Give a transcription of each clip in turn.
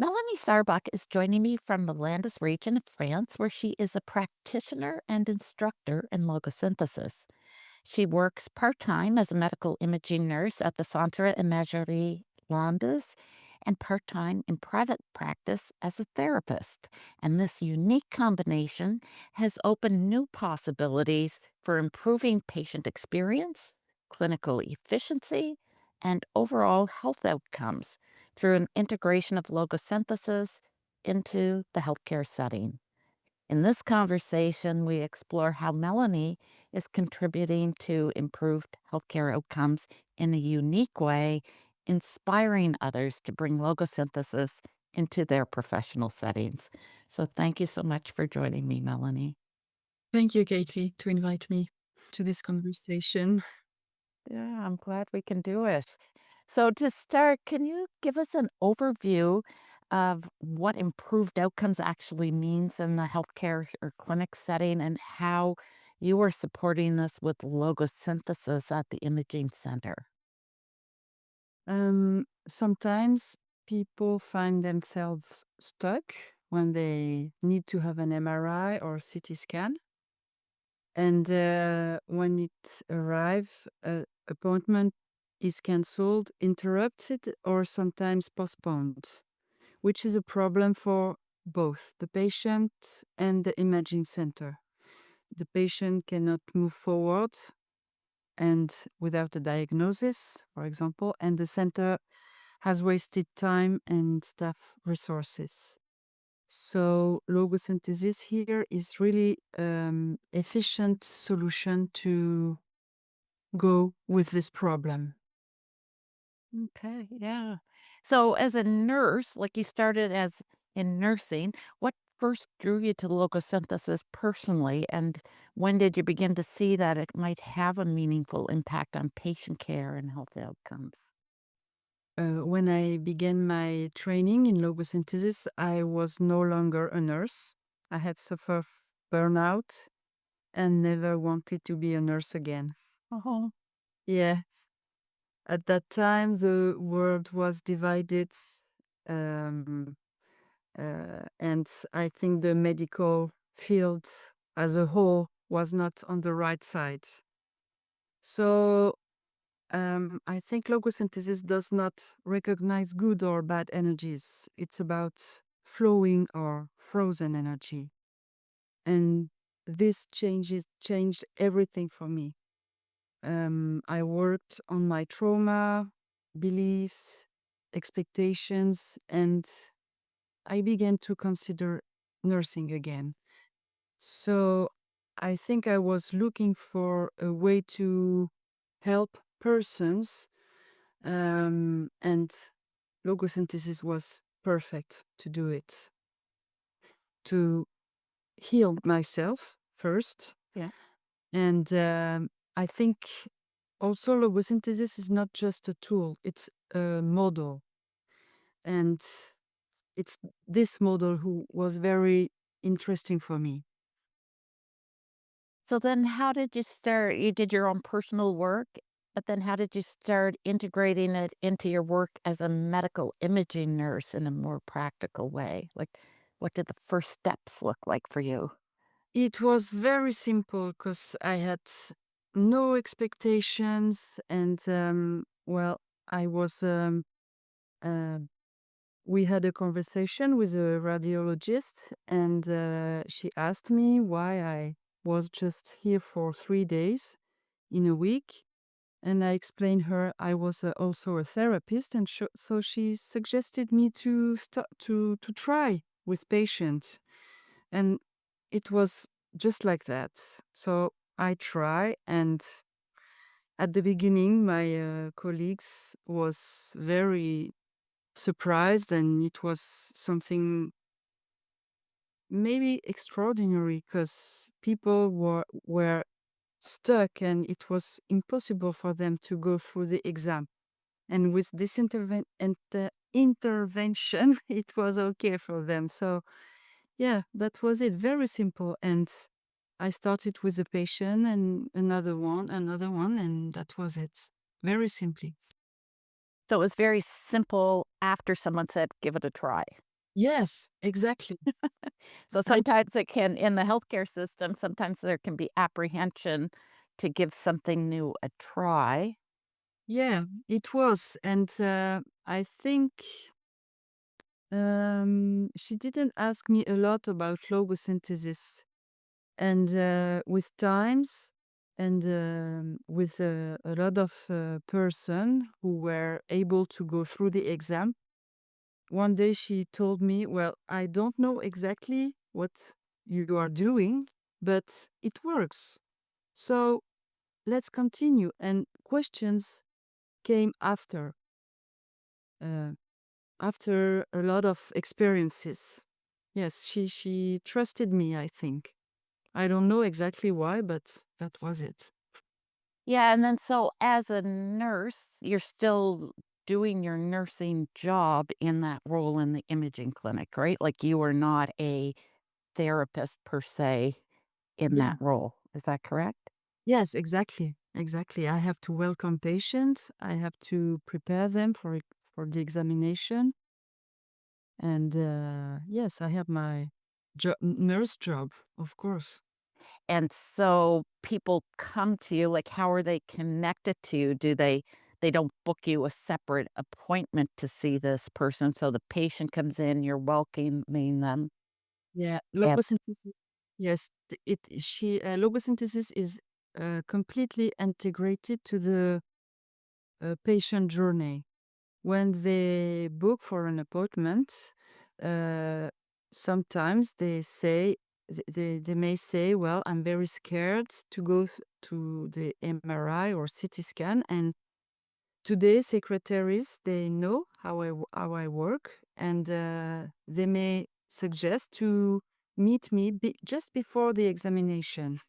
Mélanie Sarbach is joining me from the Landes region of France, where she is a practitioner and instructor in logosynthesis. She works part time as a medical imaging nurse at the Centre Imagerie Landes and part time in private practice as a therapist. And this unique combination has opened new possibilities for improving patient experience, clinical efficiency, and overall health outcomes through an integration of logosynthesis into the healthcare setting. In this conversation, we explore how Melanie is contributing to improved healthcare outcomes in a unique way, inspiring others to bring logosynthesis into their professional settings. So, thank you so much for joining me, Melanie. Thank you, Katie, to invite me to this conversation. Yeah, I'm glad we can do it. So, to start, can you give us an overview of what improved outcomes actually means in the healthcare or clinic setting and how you are supporting this with logosynthesis at the imaging center? Sometimes people find themselves stuck when they need to have an MRI or CT scan. And when it arrives, appointment is cancelled, interrupted, or sometimes postponed, which is a problem for both the patient and the imaging center. The patient cannot move forward and without a diagnosis, for example, and the center has wasted time and staff resources. So logosynthesis here is really efficient solution to go with this problem. Okay, yeah. So, as a nurse, like you started as in nursing, what first drew you to logosynthesis personally, and when did you begin to see that it might have a meaningful impact on patient care and health outcomes? When I began my training in logosynthesis, I was no longer a nurse. I had suffered burnout and never wanted to be a nurse again. Oh, Yes. At that time, the world was divided, um, and I think the medical field as a whole was not on the right side. So I think logosynthesis does not recognize good or bad energies. It's about flowing or frozen energy, and this changes changed everything for me. I worked on my trauma, beliefs, expectations, and I began to consider nursing again. So I think I was looking for a way to help persons, and logosynthesis was perfect to do it, to heal myself first. yeah. And I think also logosynthesis is not just a tool, it's a model. And it's this model who was very interesting for me. So then how did you start? You did your own personal work, but then how did you start integrating it into your work as a medical imaging nurse in a more practical way? Like, what did the first steps look like for you? It was very simple because I had no expectations, and well, I was. Uh, we had a conversation with a radiologist, and she asked me why I was just here for 3 days in a week. And I explained her I was also a therapist, and so she suggested me to start to try with patients, and it was just like that. So I try, and at the beginning, my colleagues was very surprised, and it was something maybe extraordinary because people were stuck, and it was impossible for them to go through the exam. And with this intervention, it was okay for them. So yeah, that was it. Very simple. And I started with a patient and another one, and that was it. Very simply. So it was very simple after someone said, give it a try. Yes, exactly. So I sometimes it can in the healthcare system, sometimes there can be apprehension to give something new a try. Yeah, it was, and, I think, she didn't ask me a lot about logosynthesis. And, with times and, with a lot of, person who were able to go through the exam, one day she told me, "Well, I don't know exactly what you are doing, but it works. So let's continue." And questions came uh, after a lot of experiences. Yes, she trusted me, I think. I don't know exactly why, but that was it. Yeah, and then so as a nurse, you're still doing your nursing job in that role in the imaging clinic, right? Like you are not a therapist per se in that Yeah. role. Is that correct? Yes, exactly. Exactly. I have to welcome patients. I have to prepare them for the examination. And yes, I have my nurse job, of course. And so people come to you, like, how are they connected to you? Do they don't book you a separate appointment to see this person, so the patient comes in, you're welcoming them, Yeah, and logosynthesis. Yes, logosynthesis is completely integrated to the patient journey. When they book for an appointment, uh, sometimes they may say, "Well, I'm very scared to go to the MRI or CT scan." And today, secretaries they know how I work, and they may suggest to meet me just before the examination.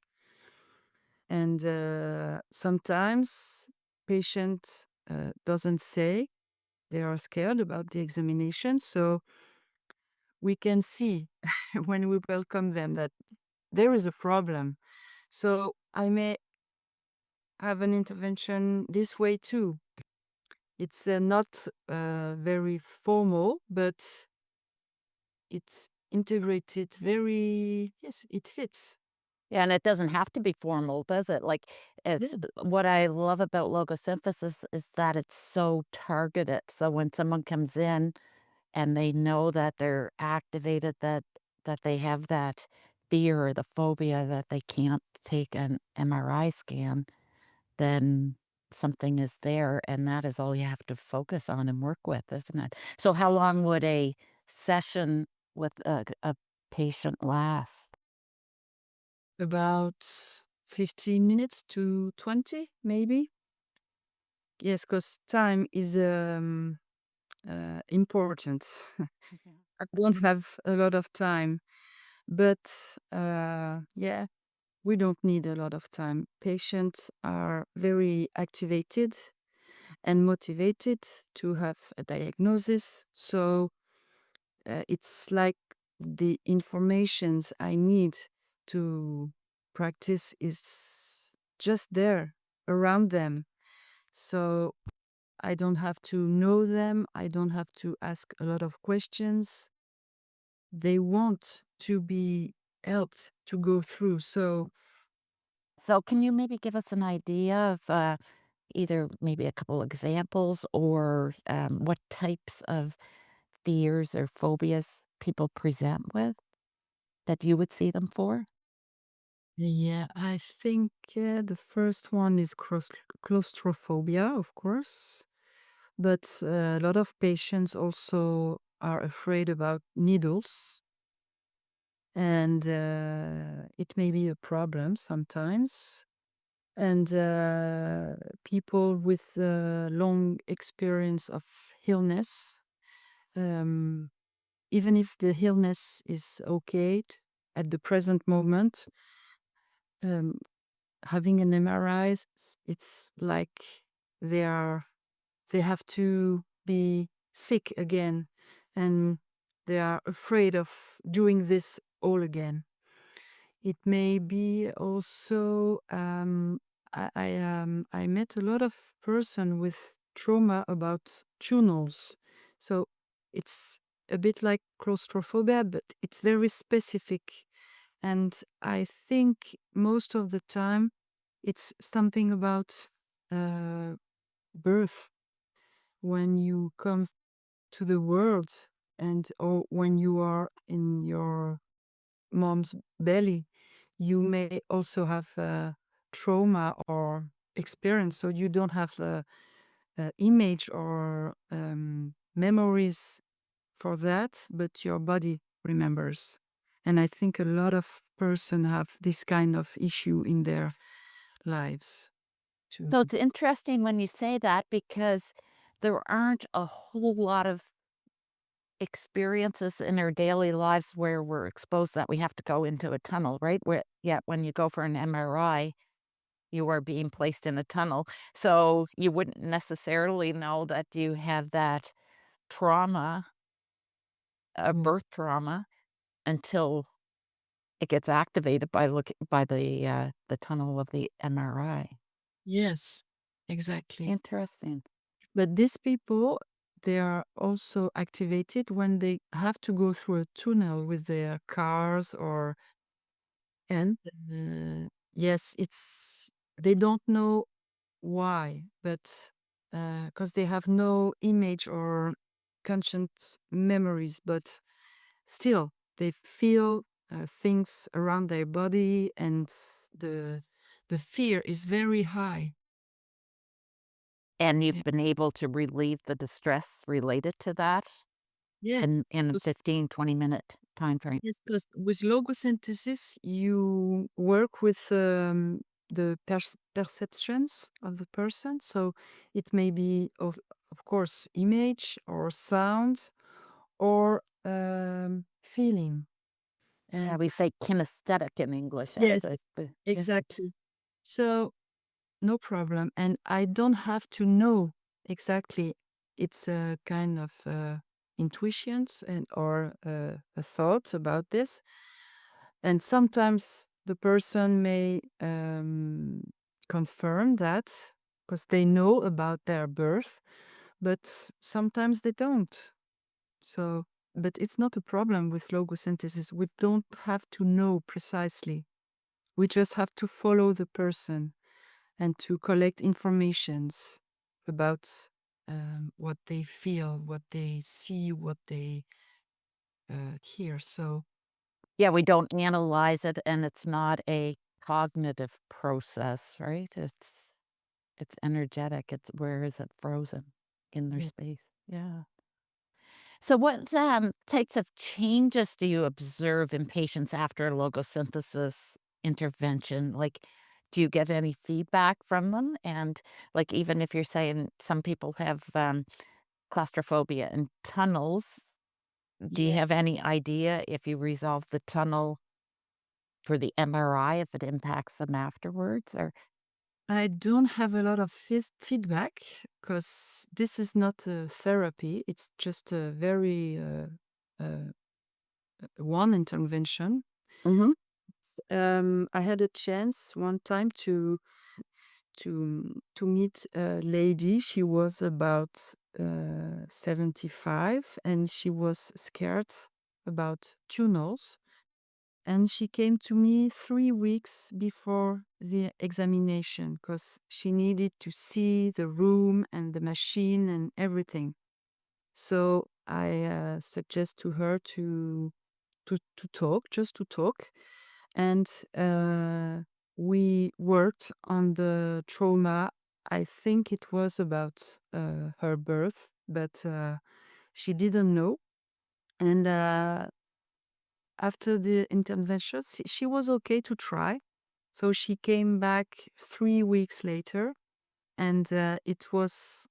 And sometimes patient doesn't say they are scared about the examination, so we can see when we welcome them that there is a problem. So I may have an intervention this way too. It's not very formal, but it's integrated very, yes, it fits. yeah, and it doesn't have to be formal, does it? Like, it's Yeah. what I love about logosynthesis is that it's so targeted, so when someone comes in and they know that they're activated, that they have that fear or the phobia that they can't take an MRI scan, then something is there, and that is all you have to focus on and work with, isn't it? So how long would a session with a patient last? About 15 minutes to 20, maybe. Yes, because time is important. Mhm. I don't have a lot of time, but yeah, we don't need a lot of time. Patients are very activated and motivated to have a diagnosis. So it's like the informations I need to practice is just there around them. So I don't have to know them. I don't have to ask a lot of questions. They want to be helped to go through. So So can you maybe give us an idea of, either maybe a couple examples or, what types of fears or phobias people present with that you would see them for? yeah, I think the first one is claustrophobia, of course. But a lot of patients also are afraid about needles, and it may be a problem sometimes. And people with long experience of illness, um, even if the illness is okay at the present moment, um, having an MRI, it's like they are they have to be sick again, and they are afraid of doing this all again. It may be also I met a lot of person with trauma about tunnels, so it's a bit like claustrophobia, but it's very specific. And I think most of the time it's something about uh, birth. When you come to the world, and or when you are in your mom's belly, you may also have trauma or experience. So you don't have image or memories for that, but your body remembers. And I think a lot of person have this kind of issue in their lives too. So it's interesting when you say that because there aren't a whole lot of experiences in our daily lives where we're exposed that we have to go into a tunnel, right? Where yet when you go for an MRI, you are being placed in a tunnel. So you wouldn't necessarily know that you have that trauma, Mm. birth trauma, until it gets activated by by the tunnel of the MRI. Yes, exactly. Interesting. But these people, they are also activated when they have to go through a tunnel with their cars or And yes, it's they don't know why, but because they have no image or conscious memories, but still they feel things around their body, and the fear is very high. you've Yeah. been able to relieve the distress related to that Yeah. in 15, 20-minute time frame. Yes, because with logosynthesis, you work with the perceptions of the person. So it may be, of course, image or sound or feeling. Yeah, And we say kinesthetic in English, yes, yeah. exactly. So no problem. And I don't have to know exactly. It's a kind of intuitions and or a thought about this. And sometimes the person may confirm that because they know about their birth, but sometimes they don't. So, but it's not a problem with logosynthesis. We don't have to know precisely. We just have to follow the person and to collect informations about what they feel, what they see, what they hear. So, Yeah, we don't analyze it, and it's not a cognitive process, right? It's energetic, it's where is it frozen in their yeah. space. Yeah. So what, types of changes do you observe in patients after a logosynthesis intervention? Like, do you get any feedback from them? And, like, even if you're saying some people have, claustrophobia and tunnels, do you Yeah. have any idea if you resolve the tunnel for the MRI, if it impacts them afterwards? Or I don't have a lot of feedback because this is not a therapy. It's just a very uh, one intervention. Mhm. I had a chance one time to meet a lady. She was about 75, and she was scared about tunnels. And she came to me 3 weeks before the examination because she needed to see the room and the machine and everything. So I suggest to her to talk, just to talk, and we worked on the trauma. I think it was about her birth, but she didn't know. And after the intervention, she was okay to try. So she came back 3 weeks later, and it was,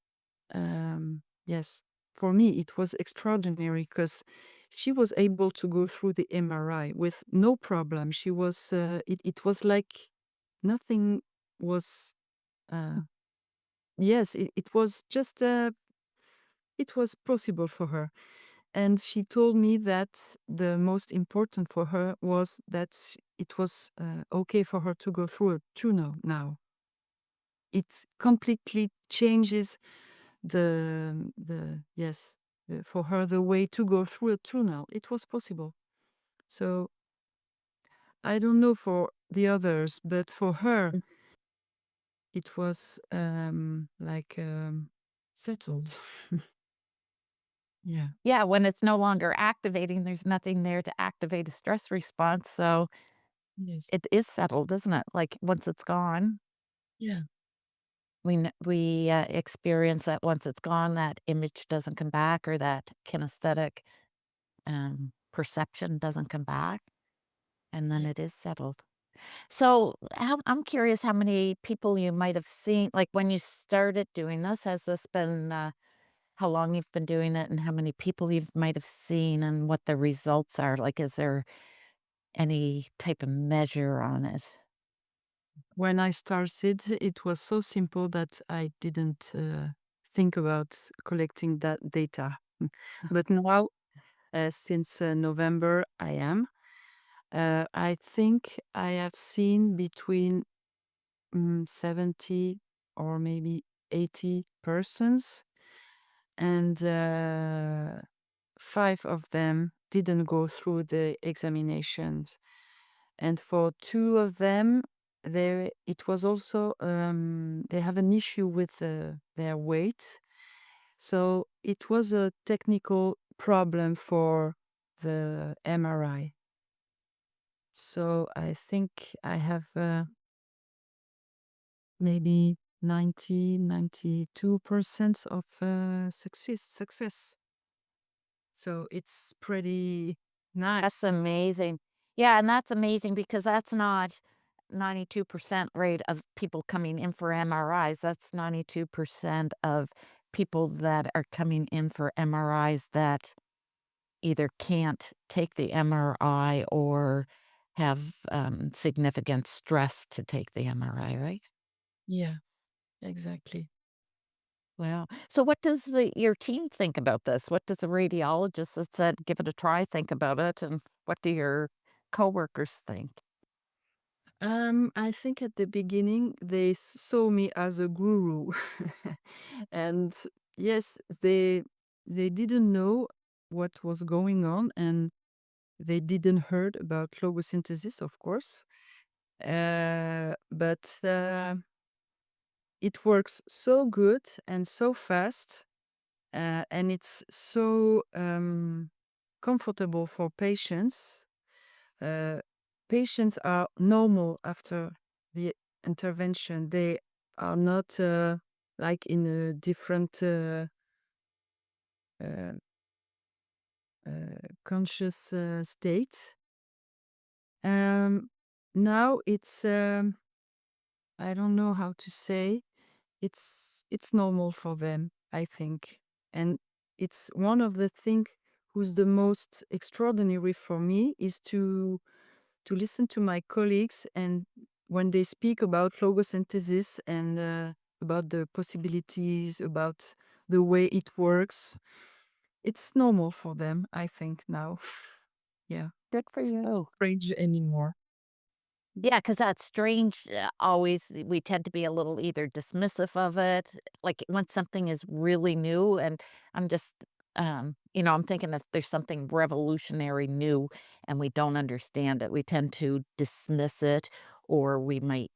yes, for me, it was extraordinary because she was able to go through the MRI with no problem. She was, it was like nothing was, uh, yes, it was just, it was possible for her. And she told me that the most important for her was that it was okay for her to go through a tunnel now. It completely changes the yes. for her the way to go through a tunnel. It was possible. So I don't know for the others, but for her, Mm. it was like settled. Yeah. Yeah, when it's no longer activating, there's nothing there to activate a stress response, so Yes. it is settled, isn't it? Like, once it's gone, Yeah. we experience that once it's gone, that image doesn't come back or that kinesthetic, perception doesn't come back, and then Yeah. it is settled. So, I'm curious how many people you might have seen like, when you started doing this, has this been, how long you've been doing it and how many people you might have seen and what the results are? Like, is there any type of measure on it? When I started, it was so simple that I didn't think about collecting that data. But now, since November, I am. I think I have seen between 70 or maybe 80 persons, and five of them didn't go through the examinations. And for two of them, there it was also they have an issue with their weight. So it was a technical problem for the MRI. So I think I have maybe 92% of success. So it's pretty That's nice. amazing. Yeah, and that's amazing because that's not 92% rate of people coming in for MRIs. That's 92% of people that are coming in for MRIs that either can't take the MRI or have, significant stress to take the MRI, right? Yeah, exactly. Wow. So what does your team think about this? What does the radiologist that said, "Give it a try," think about it, and what do your coworkers think? I think at the beginning they saw me as a guru, and yes, they didn't know what was going on, and they didn't heard about logosynthesis, of course. But it works so good and so fast, and it's so comfortable for patients. Uh, Patients are normal after the intervention. They are not like in a different uh, conscious state. Um, Now it's I don't know how to say. It's normal for them, I think, and it's one of the thing who's the most extraordinary for me is to listen to my colleagues, and when they speak about logosynthesis and about the possibilities, about the way it works, it's normal for them, I think now. Yeah, Good for it's not you. strange anymore. Yeah, because that's strange, always we tend to be a little either dismissive of it, like, when something is really new, and I'm just, I'm thinking if there's something revolutionary new and we don't understand it, we tend to dismiss it, or we might,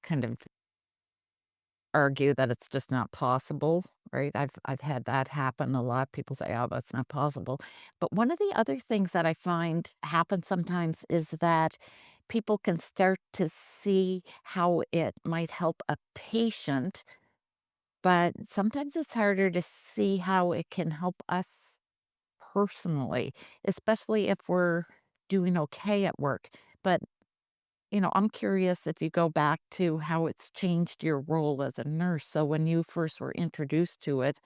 kind of argue that it's just not possible, right? I've had that happen a lot. People say, "Oh, that's not possible." But one of the other things that I find happens sometimes is that people can start to see how it might help a patient, but sometimes it's harder to see how it can help us personally, especially if we're doing okay at work. But I'm curious if you go back to how it's changed your role as a nurse. So when you first were introduced to it,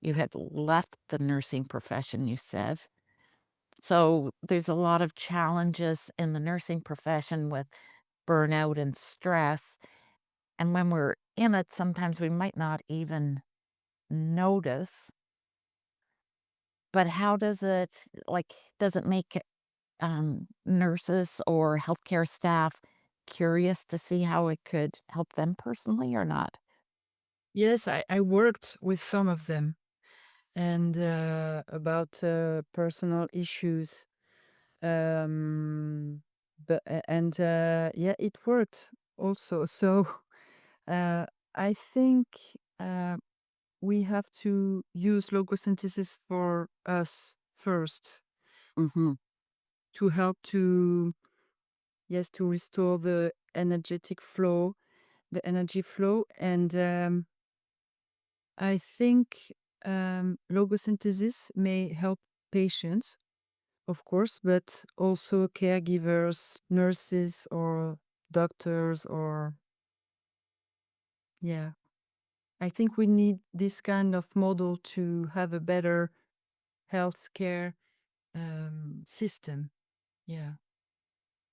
you had left the nursing profession, you said. So there's a lot of challenges in the nursing profession with burnout and stress. And when we're in it, sometimes we might not even notice. But how does it, like, does it make nurses or healthcare staff curious to see how it could help them personally or not? Yes, I worked with some of them. and about personal issues. Um, yeah, it worked also. So uh, I think uh, we have to use logosynthesis for us first Mhm. to help to, yes, to restore the energetic flow, the energy flow. And I think logosynthesis may help patients, of course, but also caregivers, nurses, or doctors, or yeah. I think we need this kind of model to have a better healthcare system. Yeah.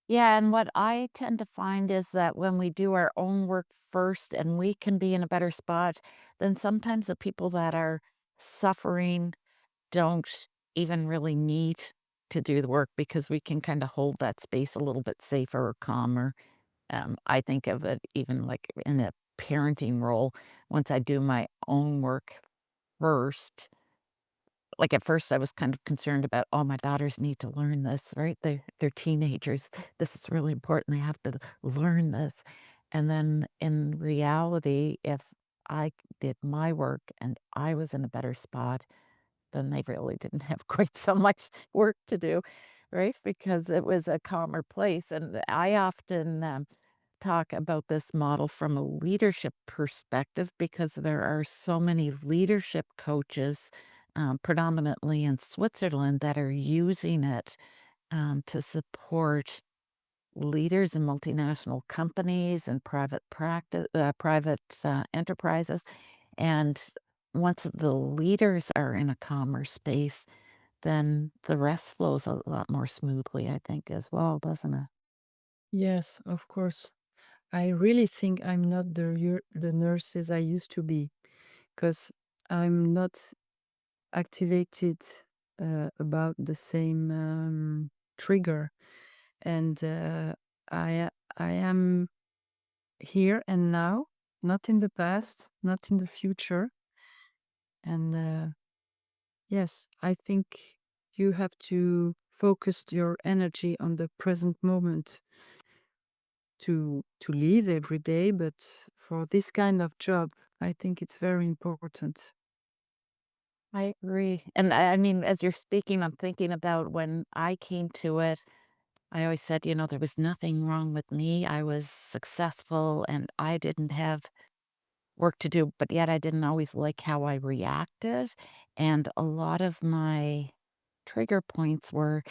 Yeah, and what I tend to find is that when we do our own work first and we can be in a better spot, then sometimes the people that are suffering don't even really need to do the work because we can kind of hold that space a little bit safer or calmer. I think of it even like in a parenting role. Once I do my own work first, like, at first, I was kind of concerned about, "Oh, my daughters need to learn this, right? They're teenagers. This is really important. They have to learn this." And then in reality, if I did my work and I was in a better spot, then they really didn't have quite so much work to do, right? Because it was a calmer place, and I often, talk about this model from a leadership perspective because there are so many leadership coaches, predominantly in Switzerland, that are using it, to support leaders in multinational companies and private, enterprises, and once the leaders are in a calmer space, then the rest flows a lot more smoothly, I think, as well, doesn't it? Yes, of course. I really think I'm not the nurses I used to be because I'm not activated about the same trigger, and I am here and now, not in the past, not in the future. And yes, I think you have to focus your energy on the present moment to live every day, but for this kind of job, I think it's very important. I agree, and I mean, as you're speaking, I'm thinking about when I came to it, I always said, there was nothing wrong with me, I was successful, and I didn't have work to do, but yet I didn't always like how I reacted, and a lot of my trigger points were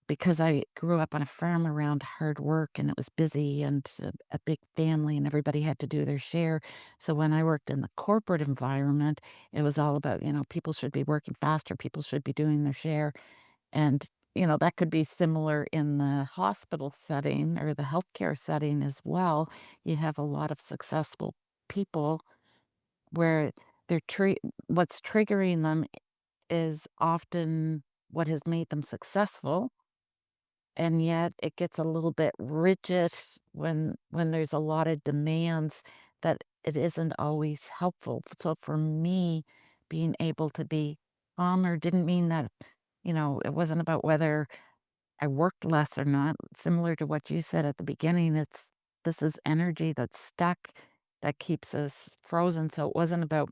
because I grew up on a farm around hard work and it was busy and a big family and everybody had to do their share. So when I worked in the corporate environment, it was all about, people should be working faster, people should be doing their share. And, that could be similar in the hospital setting or the healthcare setting as well. You have a lot of successful people where what's triggering them is often what has made them successful, and yet it gets a little bit rigid when there's a lot of demands that it isn't always helpful. So for me, being able to be calmer didn't mean that, it wasn't about whether I worked less or not. Similar to what you said at the beginning, this is energy that's stuck that keeps us frozen. So it wasn't about,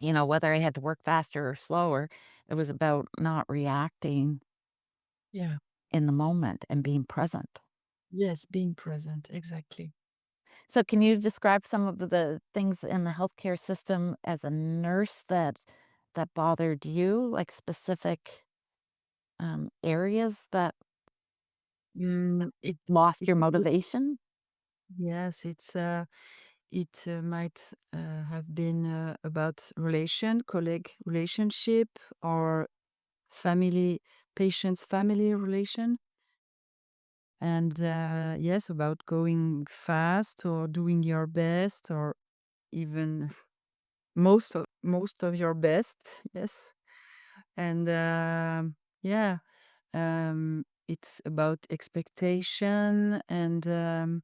whether I had to work faster or slower. It was about not reacting Yeah. in the moment and being present. Yes, being present, exactly. So can you describe some of the things in the healthcare system as a nurse that bothered you, like specific, areas that It, lost it your motivation? yes, it might have been about colleague relationship, or family, patient's family relation, and yes, about going fast or doing your best, or even most of your best. Yes, and yeah, it's about expectation, and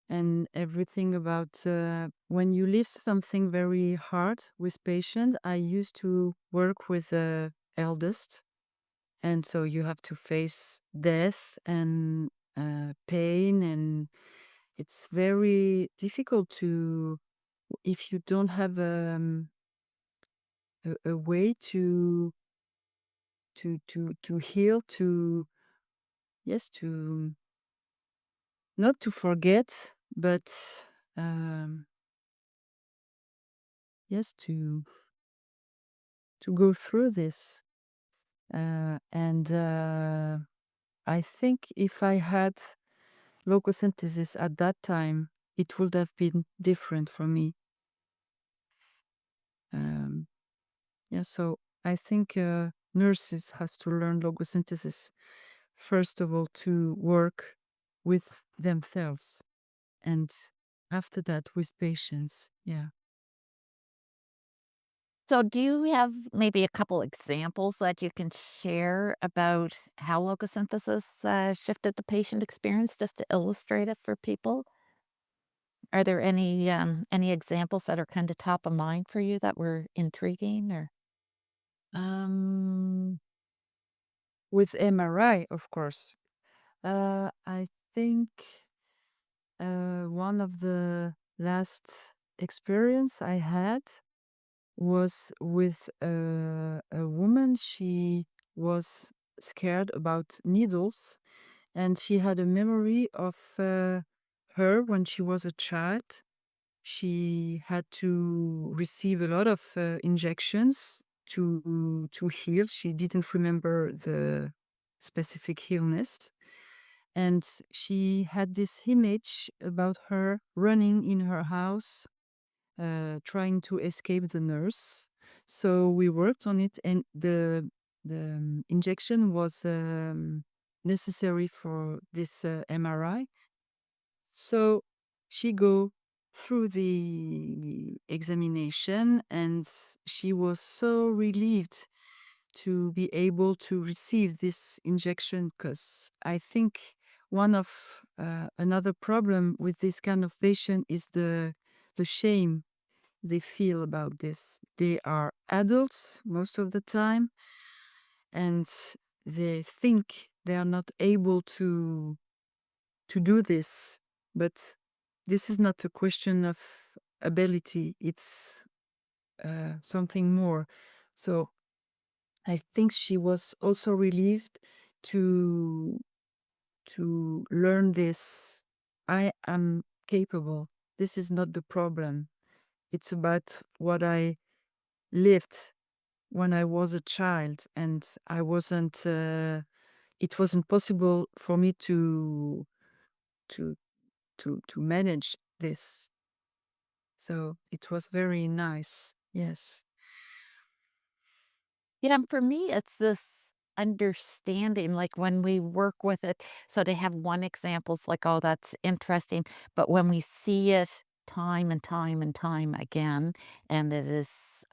and everything about when you leave something very hard with patients. I used to work with the eldest, and so you have to face death and pain, and it's very difficult to if you don't have a way to heal, to yes, to not to forget, but um, yes, to go through this. And I think if I had logosynthesis at that time, it would have been different for me. Um, yeah, so I think nurses has to learn logosynthesis first of all to work with themselves, and after that with patients. Yeah. So, do you have maybe a couple examples that you can share about how logosynthesis shifted the patient experience, just to illustrate it for people? Are there any examples that are kind of top of mind for you that were intriguing or? Um, with MRI, of course. I think one of the last experience I had was with a woman. She was scared about needles, and she had a memory of her when she was a child. She had to receive a lot of injections to heal. She didn't remember the specific illness, and she had this image about her running in her house, trying to escape the nurse. So we worked on it, and the injection was necessary for this MRI. So she go through the examination, and she was so relieved to be able to receive this injection, because I think one of another problem with this kind of patient is the shame they feel about this. They are adults most of the time, and they think they are not able to do this. But this is not a question of ability, it's something more. So I think she was also relieved to learn this. I am capable. This is not the problem. It's about what I lived when I was a child, and I wasn't. It wasn't possible for me to to manage this. So it was very nice. Yes. Yeah, and for me, it's this understanding, like when we work with it. So to have one example's like, oh, that's interesting. But when we see it time and time and time again, and it is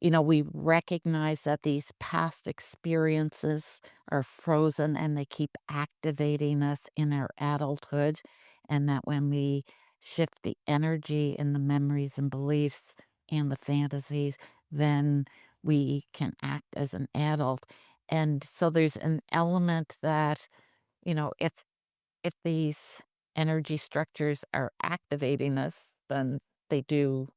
we recognize that these past experiences are frozen and they keep activating us in our adulthood. And that when we shift the energy and the memories and beliefs and the fantasies, then we can act as an adult. And so there's an element that, if these energy structures are activating us, then they do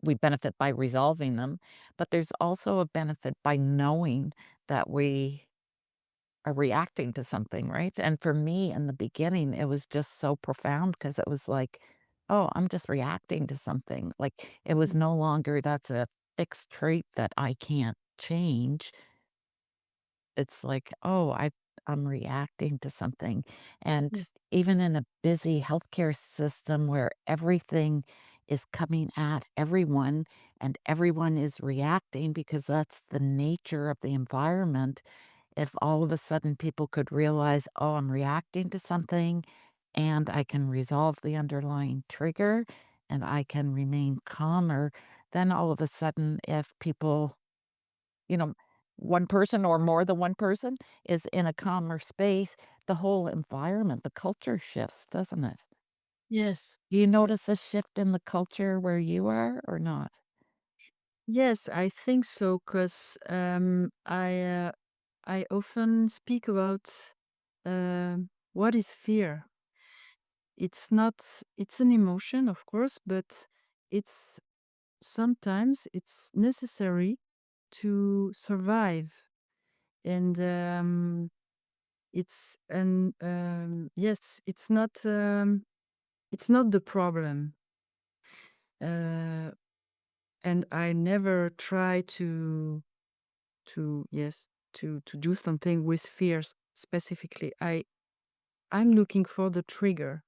we benefit by resolving them, but there's also a benefit by knowing that we are reacting to something, right? And for me, in the beginning, it was just so profound because it was like, "Oh, I'm just reacting to something." Like, it was Mhm. no longer, "That's a fixed trait that I can't change." It's like, "Oh, I'm reacting to something." And Yeah. even in a busy healthcare system where everything is coming at everyone and everyone is reacting because that's the nature of the environment, if all of a sudden people could realize, "Oh, I'm reacting to something, and I can resolve the underlying trigger, and I can remain calmer," then all of a sudden, if people you know, one person or more than one person is in a calmer space, the whole environment, the culture shifts, doesn't it? Yes. Do you notice a shift in the culture where you are or not? Yes, I think so, 'cause, I often speak about, what is fear. It's an emotion, of course, but it's sometimes it's necessary to survive. And, yes, it's not the problem. Uh, and I never try yes, to do something with fears specifically. I'm looking for the trigger.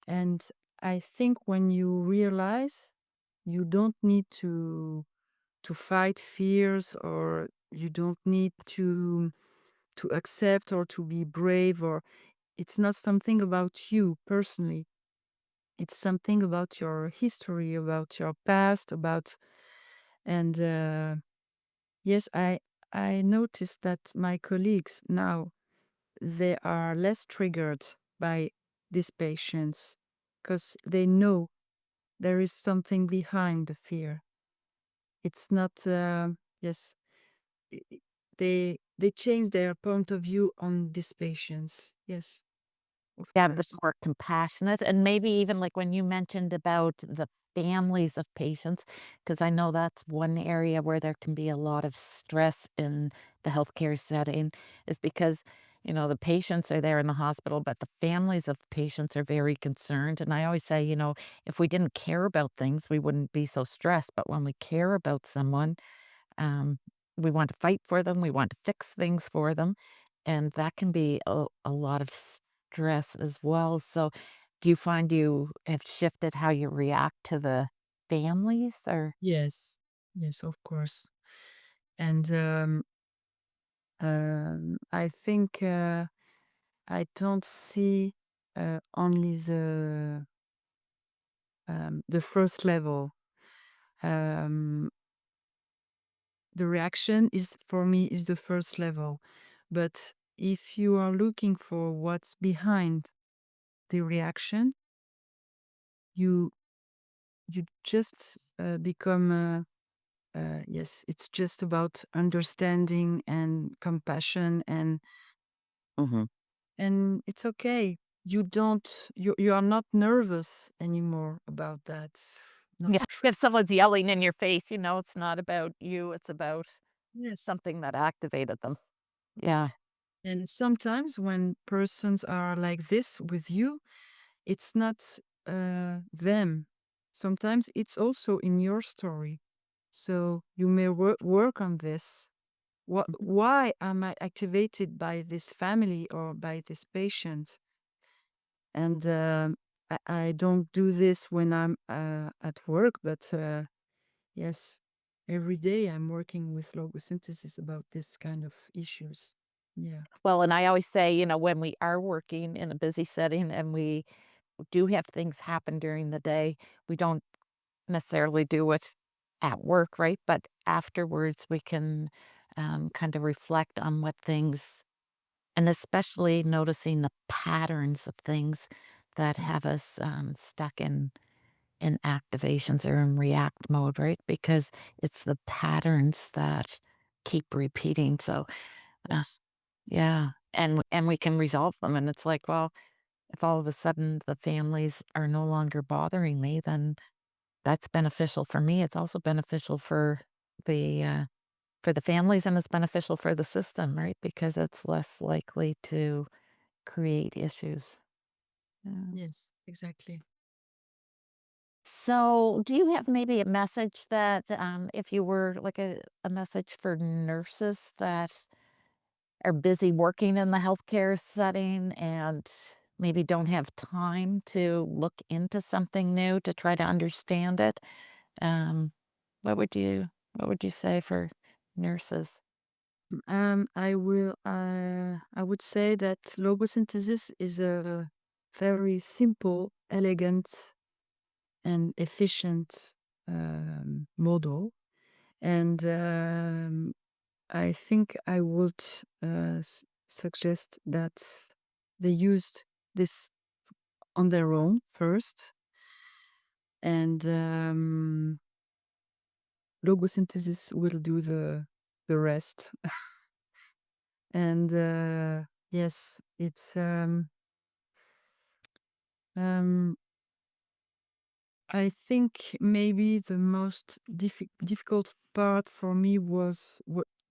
And I think when you realize you don't need to fight fears, or you don't need to accept or to be brave, or it's not something about you personally. It's something about your history, about your past, about and yes, I noticed that my colleagues now, they are less triggered by these patients because they know there is something behind the fear. It's not yes, i- i- they change their point of view on these patients. Yes, of Yeah, a bit course. more compassionate, and maybe even like when you mentioned about the families of patients, because I know that's one area where there can be a lot of stress in the healthcare setting, is because, the patients are there in the hospital, but the families of patients are very concerned. And I always say, if we didn't care about things, we wouldn't be so stressed. But when we care about someone, um, we want to fight for them, we want to fix things for them, and that can be a lot of stress as well. So, do you find you have shifted how you react to the families or Yes, yes, of course. And I think I don't see only the first level. Um, the reaction is for me is the first level, but if you are looking for what's behind the reaction, you you just become yes, it's just about understanding and compassion, Mhm. and it's okay. You are not nervous anymore about that. Not Yeah, stressed. if someone's yelling in your face, it's not about you, it's about Yes. something that activated them. Yeah. And sometimes when persons are like this with you, it's not them. Sometimes it's also in your story. So you may work on this. Why am I activated by this family or by this patient? And I don't do this when I'm at work, but yes, every day I'm working with logosynthesis about this kind of issues. Yeah. Well, and I always say, when we are working in a busy setting and we do have things happen during the day, we don't necessarily do it at work, right? But afterwards, we can kind of reflect on what things, and especially noticing the patterns of things that have us stuck in activations or in react mode, right? Because it's the patterns that keep repeating. So, uh, Yes. yeah, and we can resolve them. And it's like, well, if all of a sudden the families are no longer bothering me, then that's beneficial for me. It's also beneficial the, uh, for the families, and it's beneficial for the system, right? Because it's less likely to create issues. Yeah. Yes, exactly. So, do you have maybe a message that, if you were like a message for nurses that are busy working in the healthcare setting and maybe don't have time to look into something new to try to understand it? Um, what would you say for nurses? I would say that logosynthesis is a very simple, elegant, and efficient model. And I think I would suggest that they used this on their own first, and logosynthesis will do the rest. And yes, it's um, I think maybe the most difficult part for me was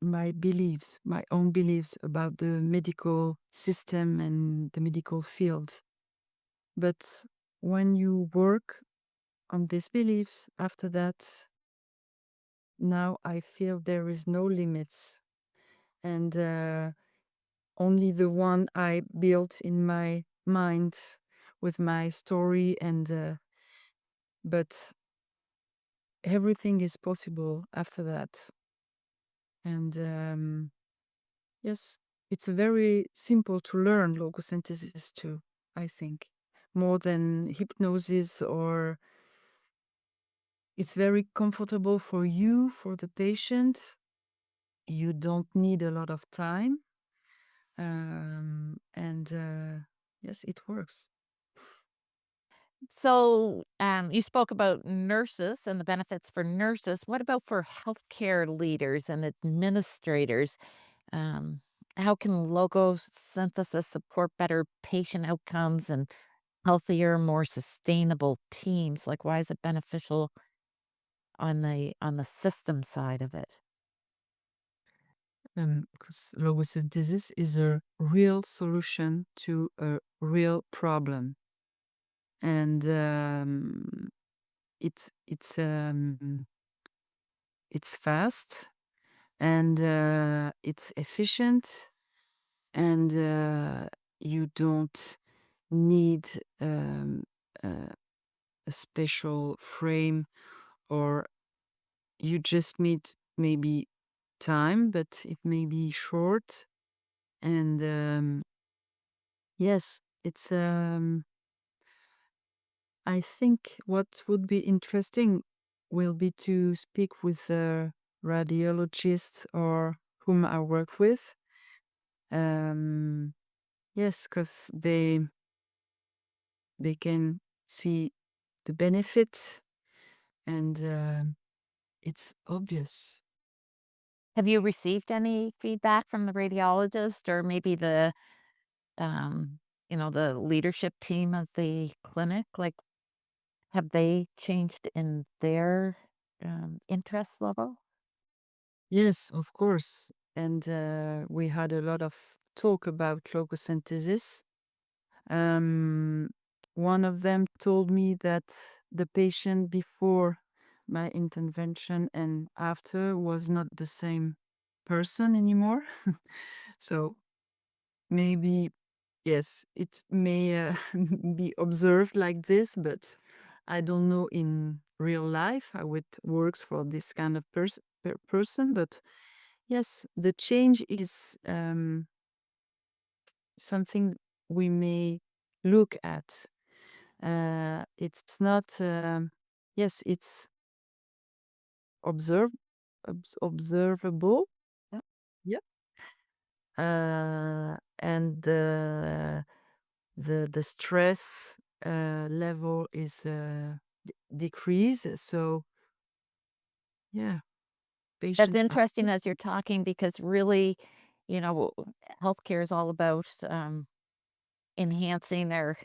my beliefs, my own beliefs about the medical system and the medical field. But when you work on these beliefs, after that, now I feel there is no limits, and only the one I built in my mind with my story, and but everything is possible after that. And yes, it's very simple to learn logosynthesis too, I think, more than hypnosis, or it's very comfortable for you, for the patient. You don't need a lot of time. And yes, it works. So, you spoke about nurses and the benefits for nurses. What about for healthcare leaders and administrators? Um, how can logosynthesis support better patient outcomes and healthier, more sustainable teams? Like, why is it beneficial on the system side of it? Because logosynthesis is a real solution to a real problem. And it's fast, and it's efficient, and you don't need uh, a special frame, or you just need maybe time, but it may be short. And yes, it's I think what would be interesting will be to speak with a radiologist or whom I work with. Um, yes, because they can see the benefits, and it's obvious. Have you received any feedback from the radiologist or maybe um, the leadership team of the clinic? Like, have they changed in their interest level? Yes, of course. And we had a lot of talk about logosynthesis. Um, One of them told me that the patient before my intervention and after was not the same person anymore. So maybe, yes, it may be observed like this, but I don't know in real life how it works for this kind of person. But yes, the change is something we may look at. It's not, yes, it's observe, observable. Yeah. Yep. And the stress level is decrease. So yeah, That's patient. interesting as you're talking because really, you know, healthcare is all about enhancing our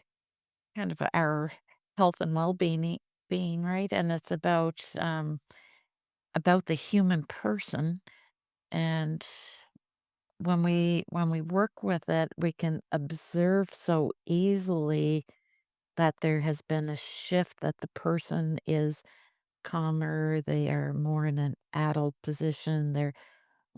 health and well being, right? And it's about the human person. And when we work with it, we can observe so easily that there has been a shift, that the person is calmer, they are more in an adult position, they're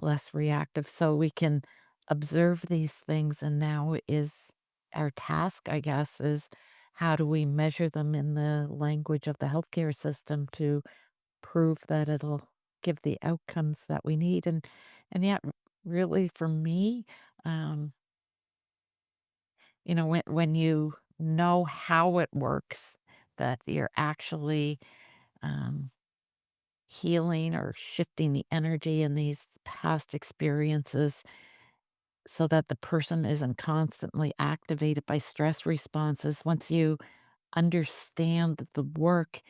less reactive. So we can observe these things. And now is our task, I guess, is how do we measure them in the language of the healthcare system to prove that it'll give the outcomes that we need. And yet, really, for me, um, when you know how it works, that you're actually um, healing or shifting the energy in these past experiences, so that the person isn't constantly activated by stress responses. Once you understand the work,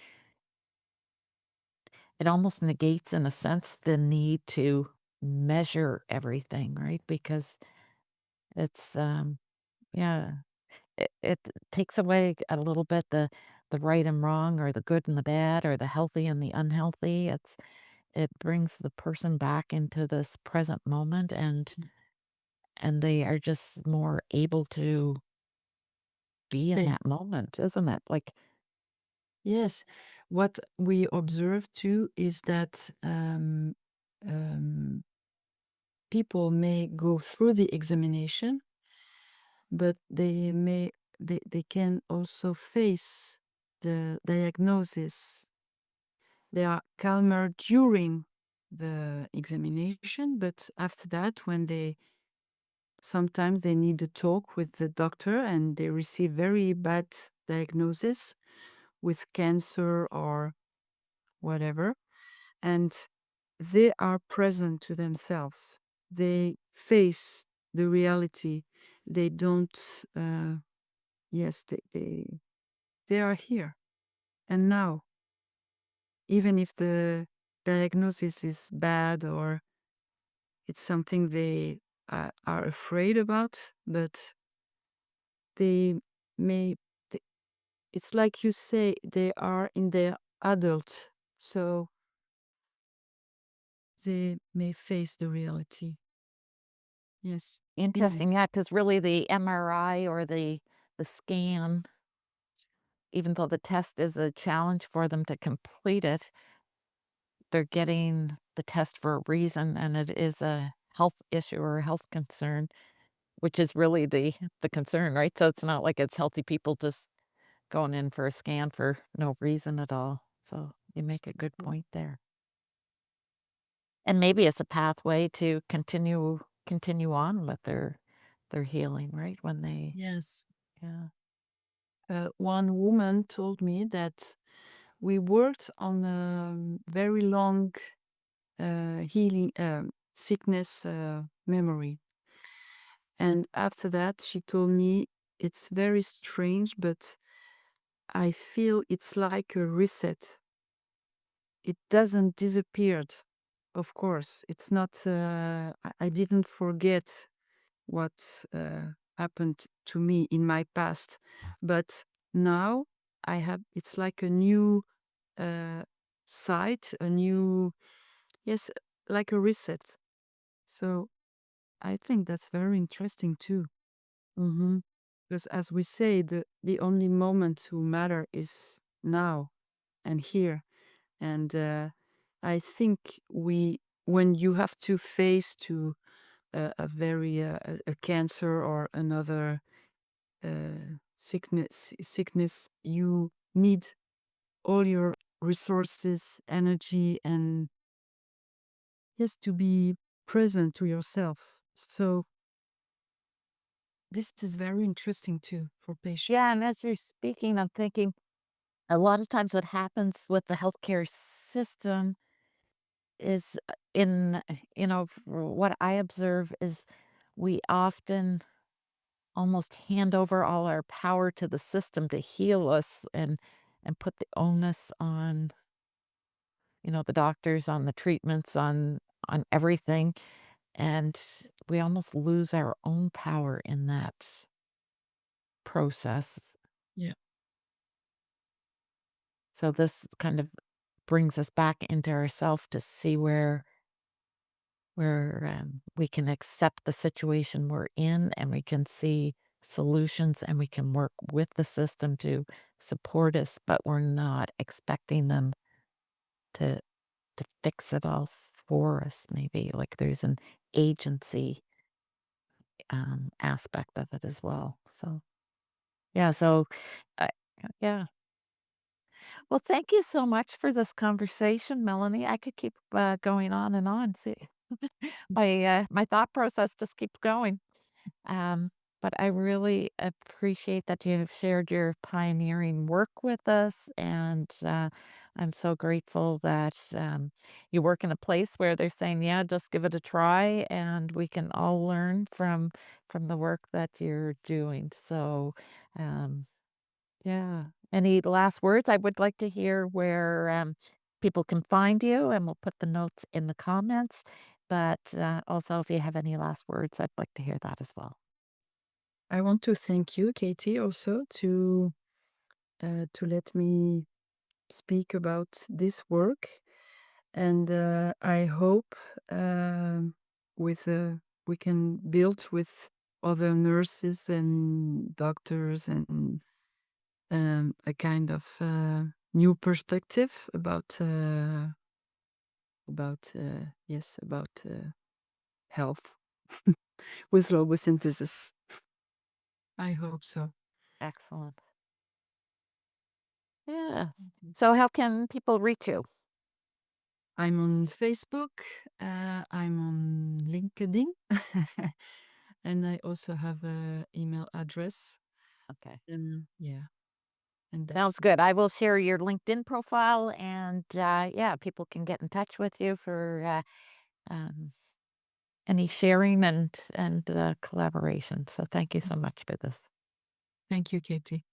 it almost negates, in a sense, the need to measure everything, right? Because it's, yeah, it takes away a little bit the right and wrong, or the good and the bad, or the healthy and the unhealthy. It brings the person back into this present moment, and they are just more able to be in Okay. that moment, isn't it? Like, Yes. What we observe too is that people may go through the examination, but they can also face the diagnosis. They are calmer during the examination, but after that, when they sometimes they need to talk with the doctor and they receive very bad diagnosis with cancer or whatever, and they are present to themselves. They face the reality. They don't. Yes, they are here and now, even if the diagnosis is bad or it's something they are afraid about, but they may. th- It's like you say, they are in their adult, so they may face the reality. Yes, easy. interesting, yeah, because really the MRI or the scan, even though the test is a challenge for them to complete it, they're getting the test for a reason, and it is a health issue or a health concern, which is really the concern, right? So it's not like it's healthy people just going in for a scan for no reason at all. So you make a good Yes. point there. And maybe it's a pathway to continue on with their healing, right? When they Yes. yeah. One woman told me that we worked on a very long healing sickness memory. And after that, she told me it's very strange, but I feel it's like a reset. It doesn't disappeared. Of course, it's not. I didn't forget what happened to me in my past, but now I have. It's like a new uh, site, a new yes, like a reset. So I think that's very interesting too. Mm-hmm. Because as we say, the only moment who matter is now and here. And I think we when you have to face to a very a cancer or another sickness, you need all your resources, energy, and yes, to be present to yourself. So this is very interesting too for patients. Yeah, and as you're speaking, I'm thinking a lot of times what happens with the healthcare system is what I observe is we often almost hand over all our power to the system to heal us, and put the onus on, the doctors, on the treatments, on everything, and we almost lose our own power in that process. Yeah. So this kind of brings us back into ourself to see where we can accept the situation we're in, and we can see solutions, and we can work with the system to support us, but we're not expecting them to fix it all for us. Maybe like there's an agency aspect of it as well. So yeah, uh, yeah. Well, thank you so much for this conversation, Melanie. I could keep going on and on. See, my thought process just keeps going. But I really appreciate that you have shared your pioneering work with us, and I'm so grateful that you work in a place where they're saying, "Yeah, just give it a try," and we can all learn from the work that you're doing. So, um, yeah. Any last words? I would like to hear where people can find you, and we'll put the notes in the comments. But also, if you have any last words, I'd like to hear that as well. I want to thank you, Katie, also to let me speak about this work, and I hope with we can build with other nurses and doctors and a kind of new perspective about yes about health with logosynthesis. I hope so. Excellent. Yeah. So, how can people reach you? I'm on Facebook. I'm on LinkedIn, and I also have a email address. Okay. Yeah, and Sounds that's good. I will share your LinkedIn profile, and yeah, people can get in touch with you for um, any sharing and collaboration. So, thank you so much for this. thank you, Katie.